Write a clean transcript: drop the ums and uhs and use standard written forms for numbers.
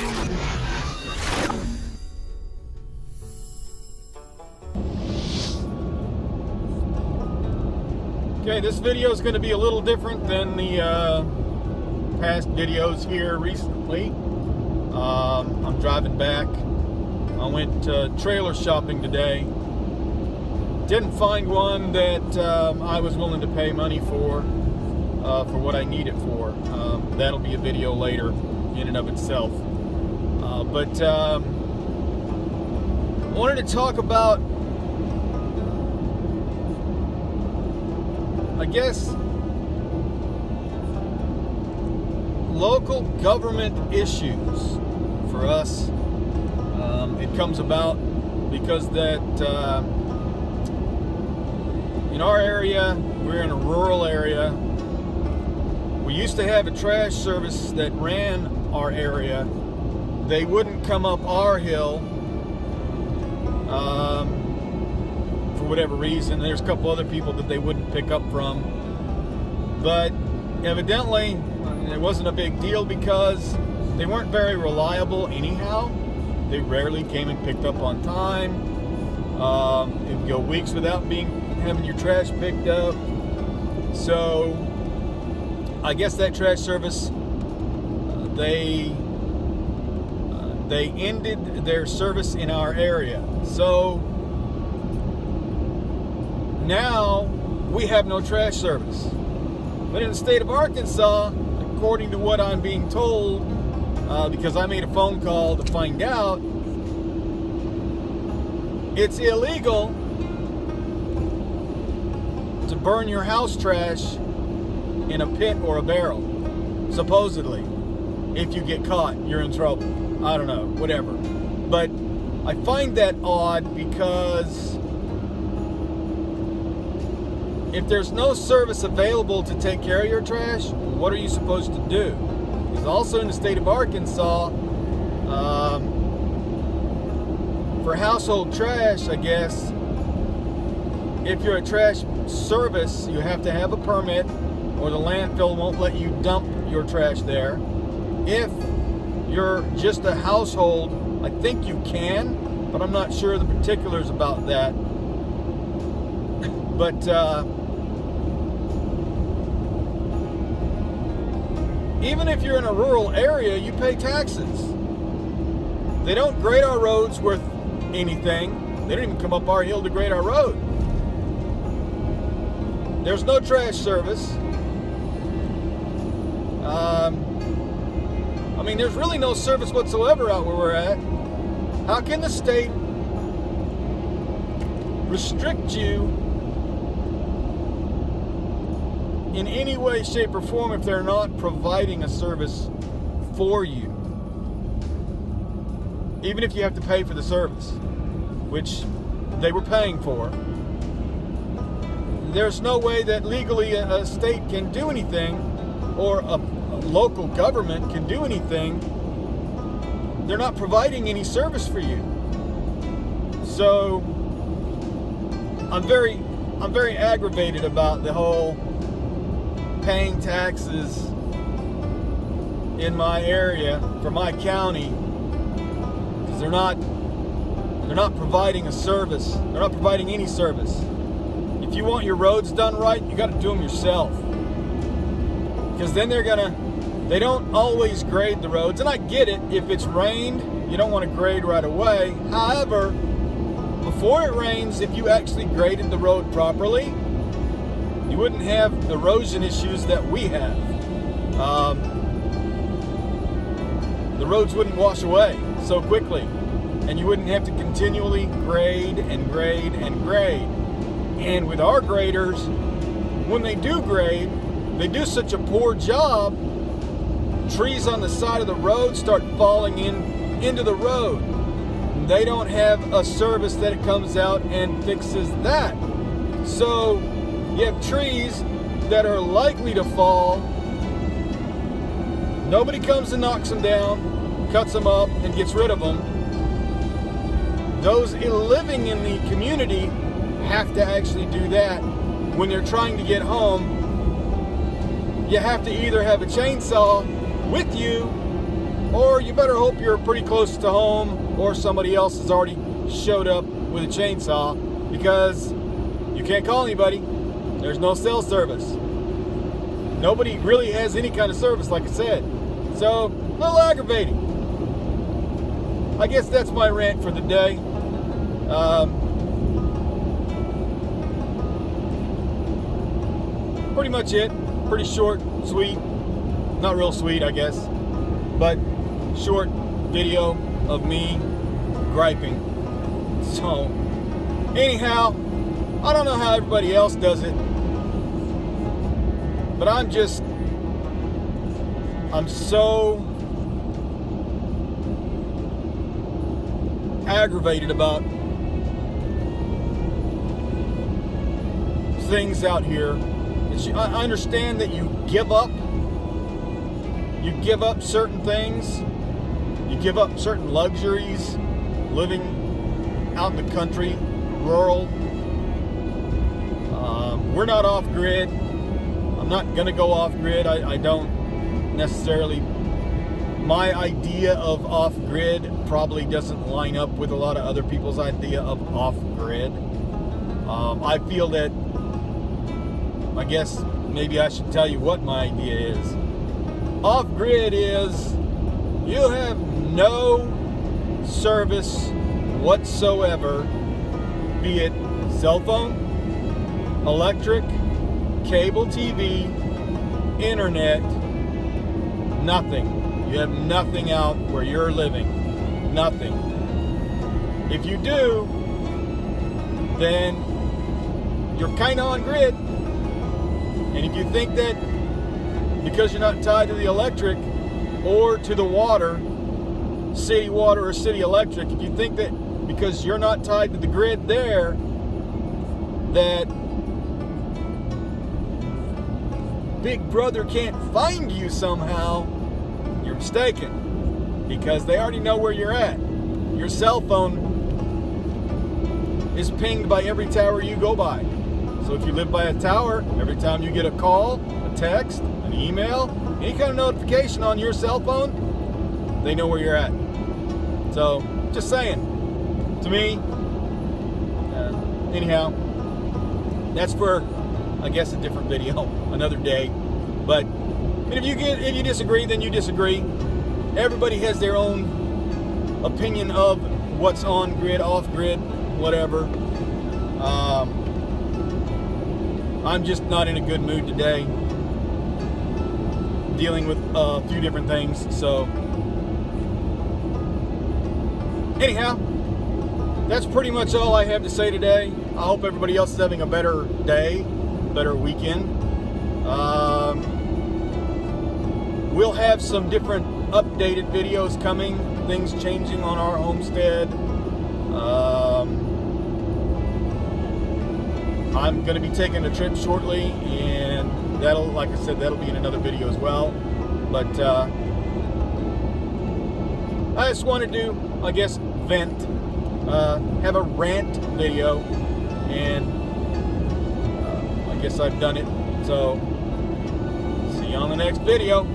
Okay, this video is going to be a little different than the past videos here recently. I'm driving back. I went trailer shopping today. Didn't find one that I was willing to pay money for what I need it for. That'll be a video later in and of itself. But I wanted to talk about, I guess, local government issues for us. It comes about because that in our area, we're in a rural area. We used to have a trash service that ran our area. They wouldn't come up our hill for whatever reason. There's a couple other people that they wouldn't pick up from. But evidently, it wasn't a big deal because they weren't very reliable anyhow. They rarely came and picked up on time. It would go weeks without having your trash picked up. So I guess that trash service, they ended their service in our area. So now we have no trash service. But in the state of Arkansas, according to what I'm being told, because I made a phone call to find out, it's illegal to burn your house trash in a pit or a barrel. Supposedly. If you get caught, you're in trouble. I don't know, whatever. But I find that odd because if there's no service available to take care of your trash, what are you supposed to do? Because also in the state of Arkansas, for household trash, I guess, if you're a trash service, you have to have a permit, or the landfill won't let you dump your trash there. If you're just a household, I think you can, but I'm not sure the particulars about that. But even if you're in a rural area, you pay taxes. They don't grade our roads worth anything. They don't even come up our hill to grade our road. There's no trash service. I mean, there's really no service whatsoever out where we're at. How can the state restrict you in any way, shape, or form if they're not providing a service for you? Even if you have to pay for the service, which they were paying for. There's no way that legally a state can do anything, or a local government can do anything. They're not providing any service for you. So I'm very aggravated about the whole paying taxes in my area for my county, because they're not providing a service. They're not providing any service. If you want your roads done right, you got to do them yourself. Because then they don't always grade the roads. And I get it, if it's rained, you don't want to grade right away. However, before it rains, if you actually graded the road properly, you wouldn't have the erosion issues that we have. The roads wouldn't wash away so quickly. And you wouldn't have to continually grade and grade and grade. And with our graders, when they do grade, they do such a poor job, trees on the side of the road start falling into the road. They don't have a service that it comes out and fixes that. So you have trees that are likely to fall. Nobody comes and knocks them down, cuts them up, and gets rid of them. Those living in the community have to actually do that. When they're trying to get home, you have to either have a chainsaw with you or you better hope you're pretty close to home, or somebody else has already showed up with a chainsaw, because you can't call anybody. There's no cell service. Nobody really has any kind of service, like I said. So, a little aggravating. I guess that's my rant for the day. Pretty much it. Pretty short, sweet. Not real sweet, I guess. But short video of me griping. So, anyhow, I don't know how everybody else does it, but I'm so aggravated about things out here. I understand that you give up certain things, you give up certain luxuries, living out in the country, rural. We're not off grid. I'm not gonna go off grid. I don't necessarily. My idea of off grid probably doesn't line up with a lot of other people's idea of off grid. I feel that, I guess maybe I should tell you what my idea is. Off grid is you have no service whatsoever, be it cell phone, electric, cable TV, internet, nothing. You have nothing out where you're living. Nothing. If you do, then you're kind of on grid. And if you think that because you're not tied to the electric or to the water, city water or city electric, if you think that because you're not tied to the grid there, that Big Brother can't find you somehow, you're mistaken. Because they already know where you're at. Your cell phone is pinged by every tower you go by. So if you live by a tower, every time you get a call, a text, an email, any kind of notification on your cell phone, they know where you're at. So, just saying. To me, anyhow, that's for, I guess, a different video, another day. But if you disagree, then you disagree. Everybody has their own opinion of what's on grid, off grid, whatever. I'm just not in a good mood today, dealing with a few different things. So, anyhow, that's pretty much all I have to say today. I hope everybody else is having a better day, better weekend. We'll have some different updated videos coming, things changing on our homestead. I'm going to be taking a trip shortly, and that'll, like I said, that'll be in another video as well. But I just wanted to, I guess, vent, have a rant video, and I guess I've done it. So, see you on the next video.